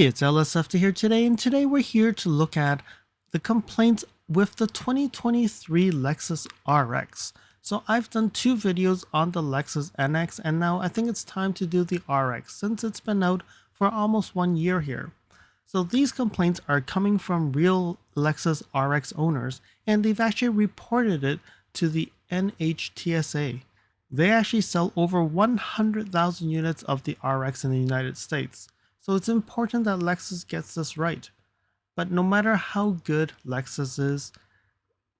Hey, it's LSFT here today, and today we're here to look at the complaints with the 2023 Lexus RX. So I've done two videos on the Lexus NX, and now I think it's time to do the RX since it's been out for almost 1 year here. So these complaints are coming from real Lexus RX owners, and they've actually reported it to the NHTSA. They actually sell over 100,000 units of the RX in the United States. So it's important that Lexus gets this right. But no matter how good Lexus is,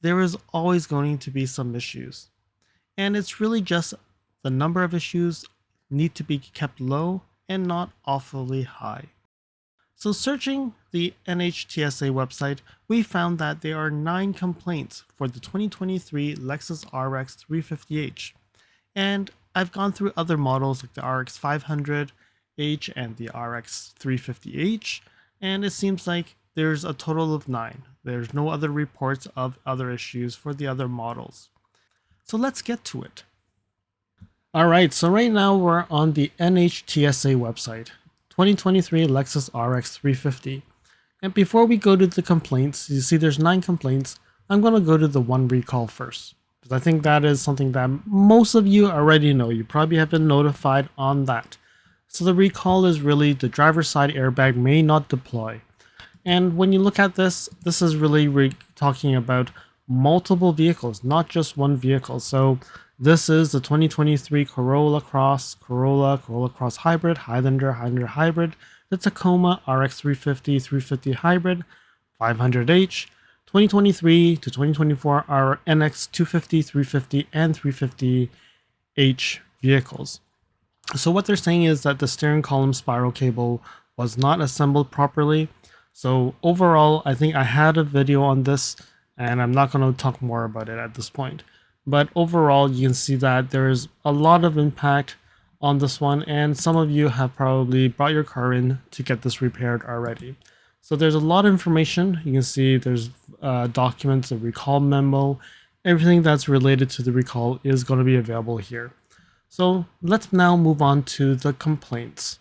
there is always going to be some issues. And it's really just the number of issues need to be kept low and not awfully high. So searching the NHTSA website, we found that there are 9 complaints for the 2023 Lexus RX 350h. And I've gone through other models like the RX 500h and the RX 350h, and it seems like there's a total of 9. There's no other reports of other issues for the other models. So let's get to it. Alright, so right now we're on the NHTSA website, 2023 Lexus RX 350. And before we go to the complaints, you see there's 9 complaints. I'm going to go to the one recall first, because I think that is something that most of you already know. You probably have been notified on that. So the recall is really the driver's side airbag may not deploy. And when you look at this, this is really talking about multiple vehicles, not just one vehicle. So this is the 2023 Corolla Cross, Corolla Cross Hybrid, Highlander Hybrid, the Tacoma RX 350, 350 Hybrid, 500h, 2023 to 2024 are NX 250, 350, and 350h vehicles. So what they're saying is that the steering column spiral cable was not assembled properly. So overall, I think I had a video on this, and I'm not going to talk more about it at this point. But overall, you can see that there's a lot of impact on this one, and some of you have probably brought your car in to get this repaired already. So there's a lot of information. You can see there's documents, a recall memo, everything that's related to the recall is going to be available here. So let's now move on to the complaints.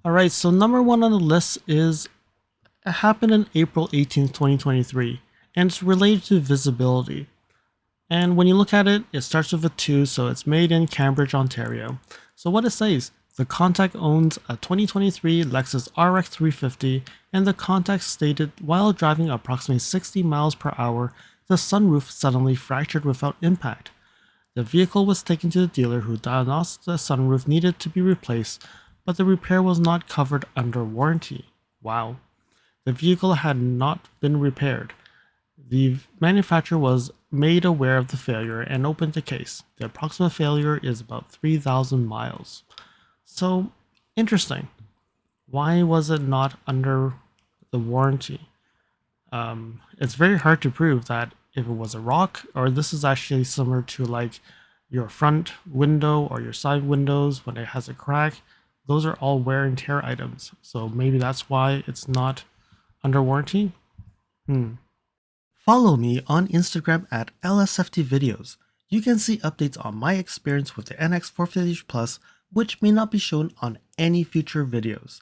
Alright, so number 1 on the list is it happened on April 18th, 2023, and it's related to visibility. And when you look at it, it starts with a 2, so it's made in Cambridge, Ontario. So what it says, the contact owns a 2023 Lexus RX 350, and the contact stated while driving approximately 60 miles per hour, the sunroof suddenly fractured without impact. The vehicle was taken to the dealer who diagnosed the sunroof needed to be replaced, but the repair was not covered under warranty. Wow. The vehicle had not been repaired. The manufacturer was made aware of the failure and opened the case. The approximate failure is about 3,000 miles. So, interesting. Why was it not under the warranty? It's very hard to prove that if it was a rock, or this is actually similar to like your front window or your side windows when it has a crack. Those are all wear and tear items. So maybe that's why it's not under warranty. Follow me on Instagram at LSFT videos. You can see updates on my experience with the NX 450 Plus, which may not be shown on any future videos.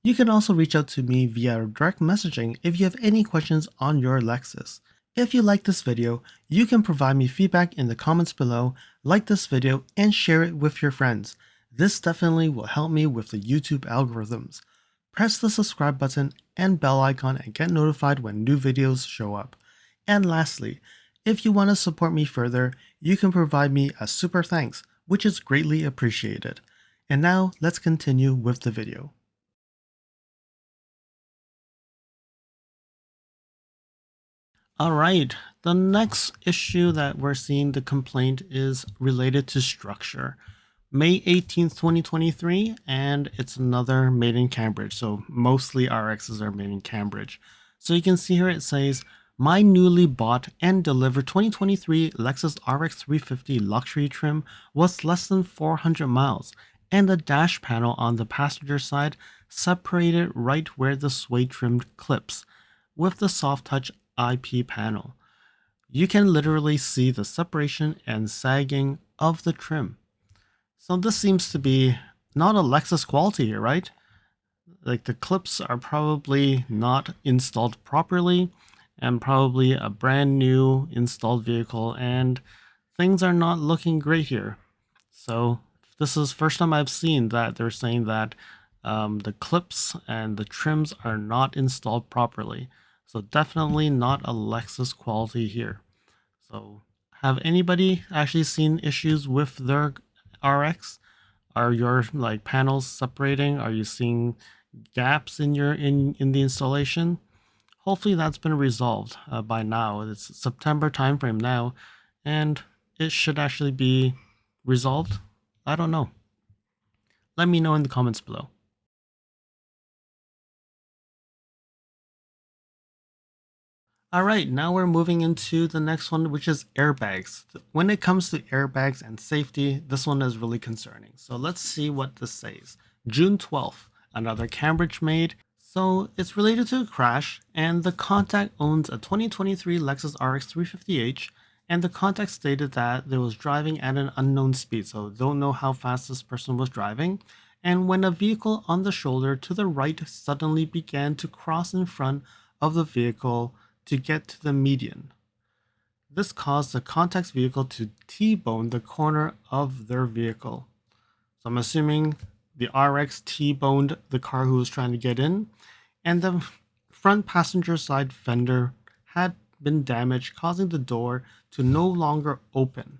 You can also reach out to me via direct messaging if you have any questions on your Lexus. If you like this video, you can provide me feedback in the comments below, like this video, and share it with your friends. This definitely will help me with the YouTube algorithms. Press the subscribe button and bell icon and get notified when new videos show up. And lastly, if you want to support me further, you can provide me a super thanks, which is greatly appreciated. And now let's continue with the video. Alright, the next issue that we're seeing the complaint is related to structure. May 18th, 2023, and it's another made in Cambridge. So mostly RXs are made in Cambridge. So you can see here it says, my newly bought and delivered 2023 Lexus RX 350 luxury trim was less than 400 miles, and the dash panel on the passenger side separated right where the suede trim clips with the soft touch IP panel. You can literally see the separation and sagging of the trim. So this seems to be not a Lexus quality here, right? Like the clips are probably not installed properly and probably a brand new installed vehicle, and things are not looking great here. So this is first time I've seen that they're saying that the clips and the trims are not installed properly. So definitely not a Lexus quality here. So have anybody actually seen issues with their RX? Are your like panels separating? Are you seeing gaps in your in the installation? Hopefully that's been resolved by now. It's September timeframe now, and it should actually be resolved. I don't know. Let me know in the comments below. All right, now we're moving into the next one, which is airbags. When it comes to airbags and safety, this one is really concerning. So let's see what this says. June 12th, another Cambridge made. So it's related to a crash, and the contact owns a 2023 Lexus RX 350h, and the contact stated that they was driving at an unknown speed, so don't know how fast this person was driving, and when a vehicle on the shoulder to the right suddenly began to cross in front of the vehicle to get to the median. This caused the contact's vehicle to T-bone the corner of their vehicle. So I'm assuming the RX T-boned the car who was trying to get in, and the front passenger side fender had been damaged, causing the door to no longer open.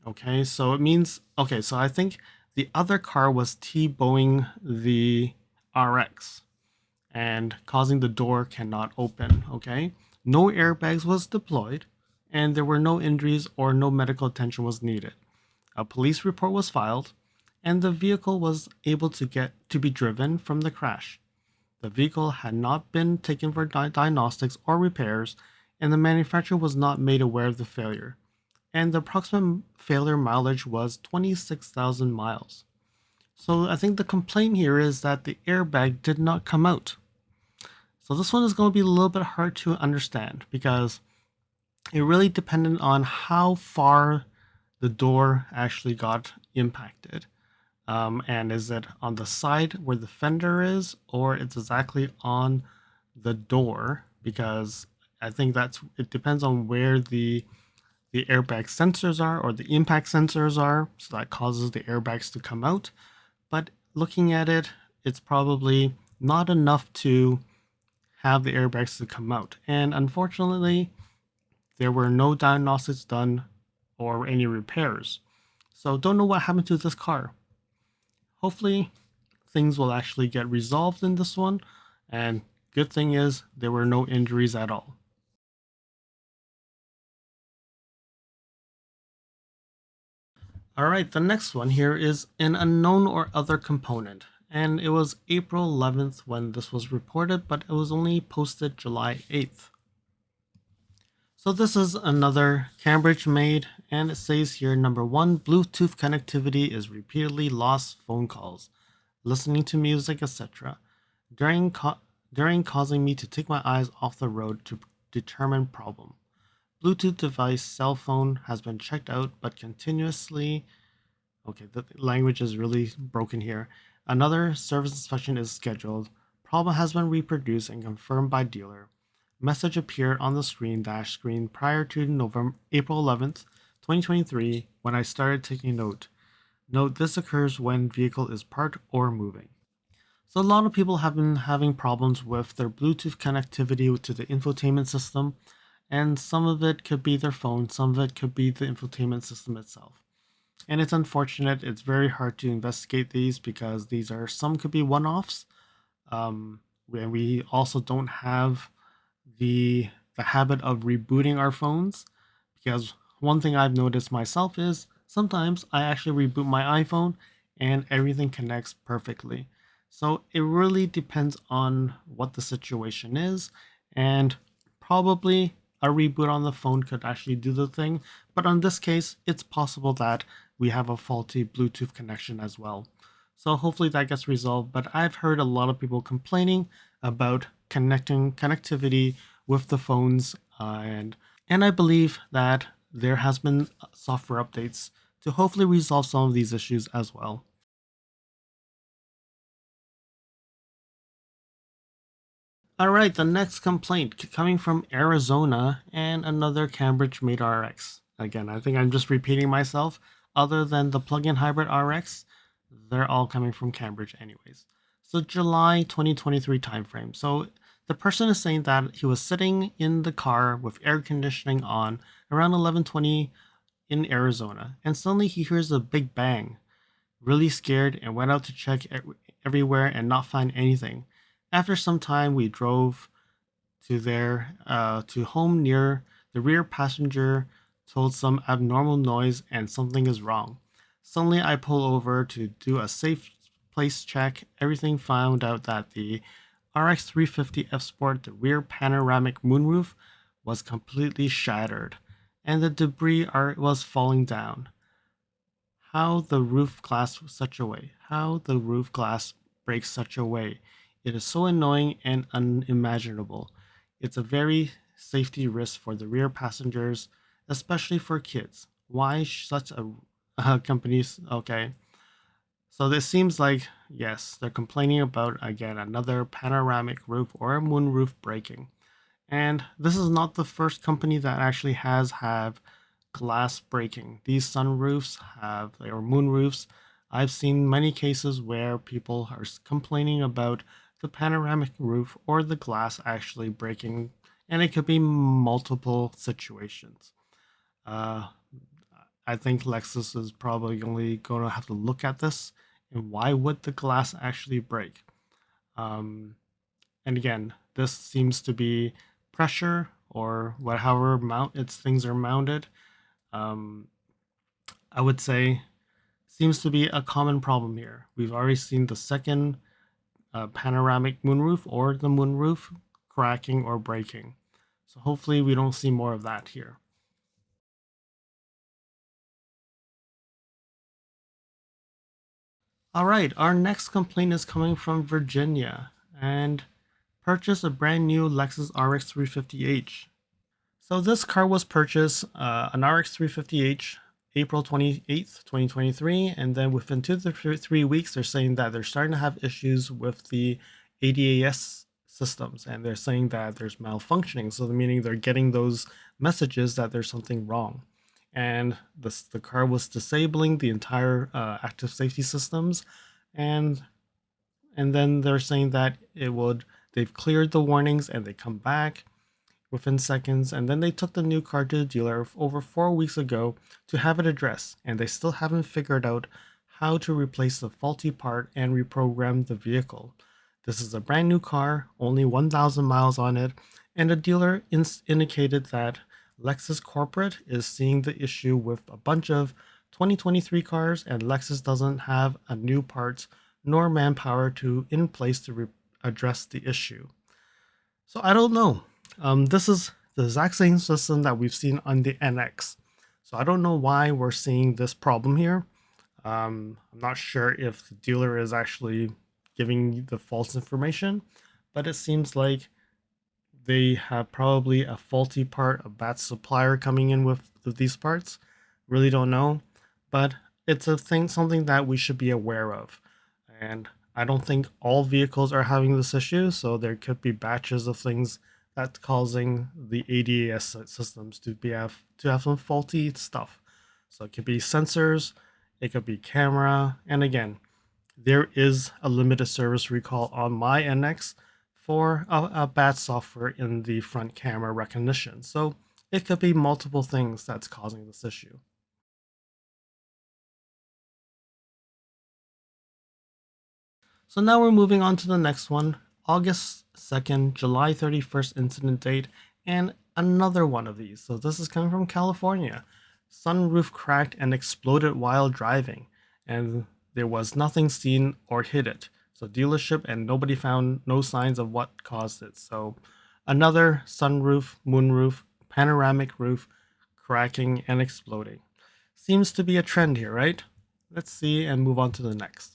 Okay, so it means, okay, so I think the other car was T-boning the RX and causing the door cannot open, okay? No airbags was deployed, and there were no injuries or no medical attention was needed. A police report was filed, and the vehicle was able to be driven from the crash. The vehicle had not been taken for diagnostics or repairs, and the manufacturer was not made aware of the failure. And the approximate failure mileage was 26,000 miles. So I think the complaint here is that the airbag did not come out. So this one is going to be a little bit hard to understand because it really depended on how far the door actually got impacted. And is it on the side where the fender is, or it's exactly on the door? Because I think it depends on where the airbag sensors are or the impact sensors are, so that causes the airbags to come out. But looking at it, it's probably not enough to have the airbags to come out. And unfortunately, there were no diagnostics done or any repairs. So don't know what happened to this car. Hopefully things will actually get resolved in this one. And good thing is there were no injuries at all. All right, the next one here is an unknown or other component. And it was April 11th when this was reported, but it was only posted July 8th. So this is another Cambridge made, and it says here, number one, Bluetooth connectivity is repeatedly lost phone calls, listening to music, etc. During causing me to take my eyes off the road to determine problem. Bluetooth device cell phone has been checked out, but continuously. Okay, the language is really broken here. Another service inspection is scheduled. Problem has been reproduced and confirmed by dealer. Message appeared on the dash screen prior to April 11th, 2023, when I started taking note. Note this occurs when vehicle is parked or moving. So a lot of people have been having problems with their Bluetooth connectivity to the infotainment system, and some of it could be their phone, some of it could be the infotainment system itself. And it's unfortunate, it's very hard to investigate these because these are, some could be one-offs. And we also don't have the habit of rebooting our phones, because one thing I've noticed myself is sometimes I actually reboot my iPhone and everything connects perfectly. So it really depends on what the situation is, and probably a reboot on the phone could actually do the thing, but in this case it's possible that we have a faulty Bluetooth connection as well. So hopefully that gets resolved, but I've heard a lot of people complaining about connectivity with the phones, and I believe that there has been software updates to hopefully resolve some of these issues as well. All right, the next complaint coming from Arizona and another Cambridge made RX. Again, I think I'm just repeating myself. Other than the plug-in hybrid RX, they're all coming from Cambridge anyways. So July 2023 timeframe. So the person is saying that he was sitting in the car with air conditioning on around 11:20 in Arizona, and suddenly he hears a big bang. Really scared and went out to check everywhere and not find anything. After some time, we drove to home near the rear passenger told some abnormal noise and something is wrong. Suddenly, I pull over to do a safe place check. Everything found out that the RX 350 F Sport, the rear panoramic moonroof, was completely shattered, and the debris was falling down. How the roof glass such a way? How the roof glass breaks such a way? It is so annoying and unimaginable. It's a very safety risk for the rear passengers, especially for kids. Why such a company's okay? So this seems like yes, they're complaining about again another panoramic roof or a moon roof breaking. And this is not the first company that actually has have glass breaking. These sunroofs have or moonroofs. I've seen many cases where people are complaining about the panoramic roof or the glass actually breaking, and it could be multiple situations. Uh, I think Lexus is probably only going to have to look at this and why would the glass actually break? Um, and again, this seems to be pressure or however mount its things are mounted. Um, I would say seems to be a common problem here. We've already seen the second panoramic moonroof or the moonroof cracking or breaking. So hopefully we don't see more of that here. All right, our next complaint is coming from Virginia and purchased a brand new Lexus RX 350h. So this car was purchased an RX 350h April 28th, 2023, and then within 2 to 3 weeks, they're saying that they're starting to have issues with the ADAS systems, and they're saying that there's malfunctioning. So meaning they're getting those messages that there's something wrong, and the car was disabling the entire active safety systems, and and then they're saying that they've cleared the warnings and they come back within seconds, and then they took the new car to the dealer over 4 weeks ago to have it addressed, and they still haven't figured out how to replace the faulty part and reprogram the vehicle. This is a brand new car, only 1,000 miles on it, and the dealer indicated that Lexus Corporate is seeing the issue with a bunch of 2023 cars, and Lexus doesn't have a new parts nor manpower to in place to address the issue. So I don't know. This is the exact same system that we've seen on the NX. So I don't know why we're seeing this problem here. I'm not sure if the dealer is actually giving the false information, but it seems like they have probably a faulty part, a bad supplier coming in with these parts. Really don't know, but it's a thing, something that we should be aware of. And I don't think all vehicles are having this issue, so there could be batches of things that's causing the ADAS systems to have some faulty stuff. So it could be sensors, it could be camera, and again, there is a limited service recall on my NX for a bad software in the front camera recognition. So it could be multiple things that's causing this issue. So now we're moving on to the next one, August 2nd, July 31st incident date, and another one of these. So this is coming from California. Sunroof cracked and exploded while driving, and there was nothing seen or hit it. So dealership and nobody found no signs of what caused it. So another sunroof, moonroof, panoramic roof cracking and exploding. Seems to be a trend here, right? Let's see and move on to the next.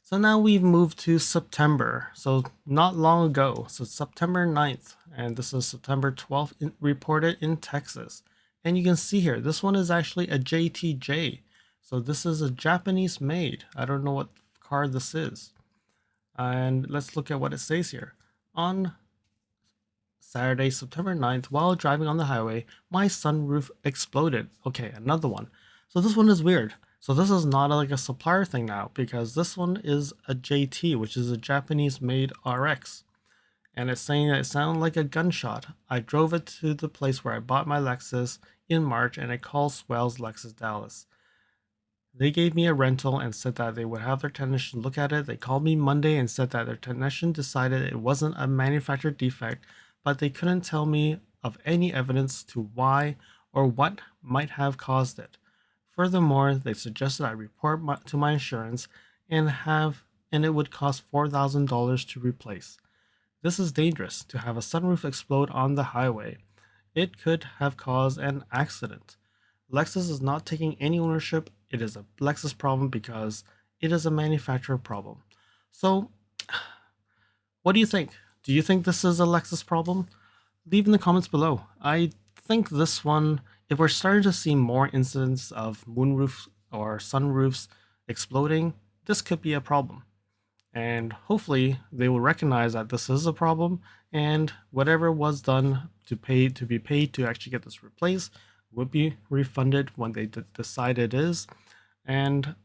So now we've moved to September, so not long ago, so September 9th, and this is September 12th reported in Texas. And you can see here, this one is actually a JTJ. So this is a Japanese made. I don't know what car this is. And let's look at what it says here. On Saturday, September 9th, while driving on the highway, my sunroof exploded. Okay, another one. So this one is weird. So this is not like a supplier thing now, because this one is a JT, which is a Japanese made RX. And it's saying that it sounded like a gunshot. I drove it to the place where I bought my Lexus in March, and I called Swell's Lexus Dallas. They gave me a rental and said that they would have their technician look at it. They called me Monday and said that their technician decided it wasn't a manufacturer defect, but they couldn't tell me of any evidence to why or what might have caused it. Furthermore, they suggested I report to my insurance and it would cost $4,000 to replace. This is dangerous to have a sunroof explode on the highway. It could have caused an accident. Lexus is not taking any ownership. It is a Lexus problem because it is a manufacturer problem. So, what do you think? Do you think this is a Lexus problem? Leave in the comments below. I think this one, if we're starting to see more incidents of moonroofs or sunroofs exploding, this could be a problem. And hopefully they will recognize that this is a problem, and whatever was done to be paid to actually get this replaced will be refunded when they decide it is. And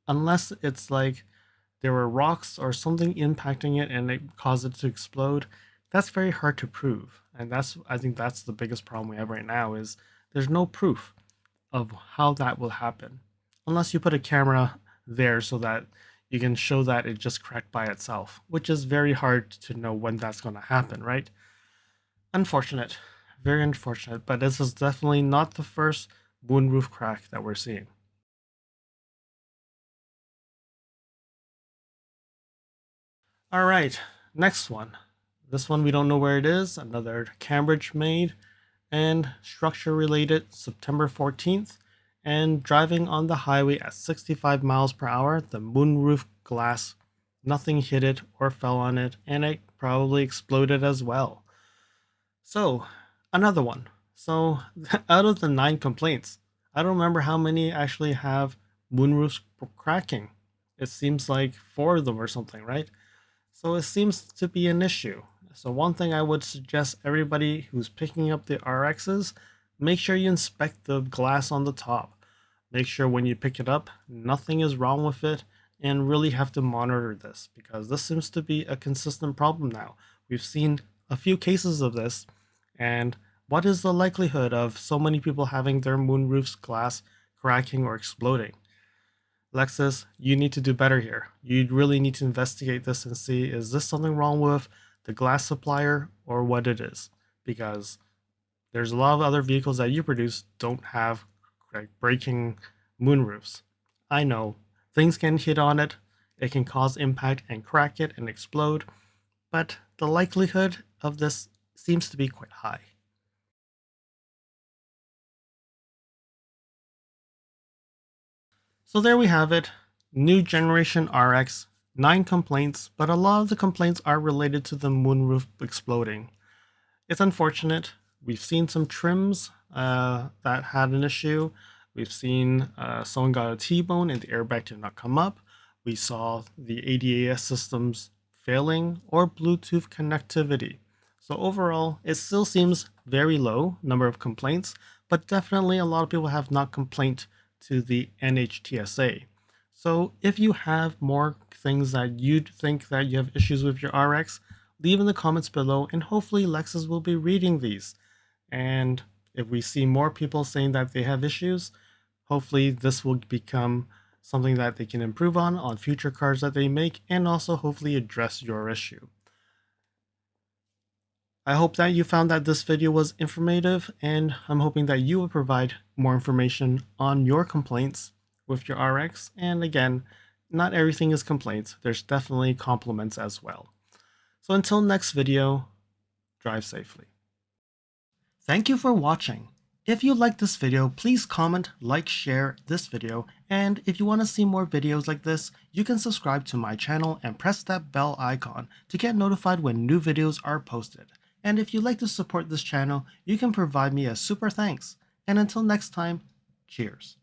unless it's like there were rocks or something impacting it and it caused it to explode, that's very hard to prove. And I think that's the biggest problem we have right now, is there's no proof of how that will happen unless you put a camera there so that you can show that it just cracked by itself, which is very hard to know when that's going to happen, right? Unfortunate, very unfortunate, but this is definitely not the first moonroof crack that we're seeing. All right, next one. This one we don't know where it is, another Cambridge made and structure related, September 14th. And driving on the highway at 65 miles per hour, the moonroof glass, nothing hit it or fell on it, and it probably exploded as well. So, another one. So, out of the 9 complaints, I don't remember how many actually have moonroofs cracking. It seems like 4 of them or something, right? So it seems to be an issue. So one thing I would suggest everybody who's picking up the RXs, make sure you inspect the glass on the top. Make sure when you pick it up, nothing is wrong with it, and really have to monitor this, because this seems to be a consistent problem now. We've seen a few cases of this, and what is the likelihood of so many people having their moonroof's glass cracking or exploding? Lexus, you need to do better here. You really need to investigate this and see, is this something wrong with the glass supplier or what it is? Because there's a lot of other vehicles that you produce don't have like breaking moonroofs. I know things can hit on it, it can cause impact and crack it and explode, but the likelihood of this seems to be quite high. So there we have it, new generation RX, 9 complaints, but a lot of the complaints are related to the moonroof exploding. It's unfortunate. We've seen some trims that had an issue. We've seen someone got a T-bone and the airbag did not come up. We saw the ADAS systems failing or Bluetooth connectivity. So overall, it still seems very low number of complaints, but definitely a lot of people have not complained to the NHTSA. So if you have more things that you think that you have issues with your RX, leave in the comments below, and hopefully Lexus will be reading these. And if we see more people saying that they have issues, hopefully this will become something that they can improve on future cars that they make, and also hopefully address your issue. I hope that you found that this video was informative, and I'm hoping that you will provide more information on your complaints with your RX. And again, not everything is complaints. There's definitely compliments as well. So until next video, drive safely. Thank you for watching. If you like this video, please comment, like, share this video, and if you want to see more videos like this, you can subscribe to my channel and press that bell icon to get notified when new videos are posted. And if you'd like to support this channel, you can provide me a super thanks. And until next time, cheers.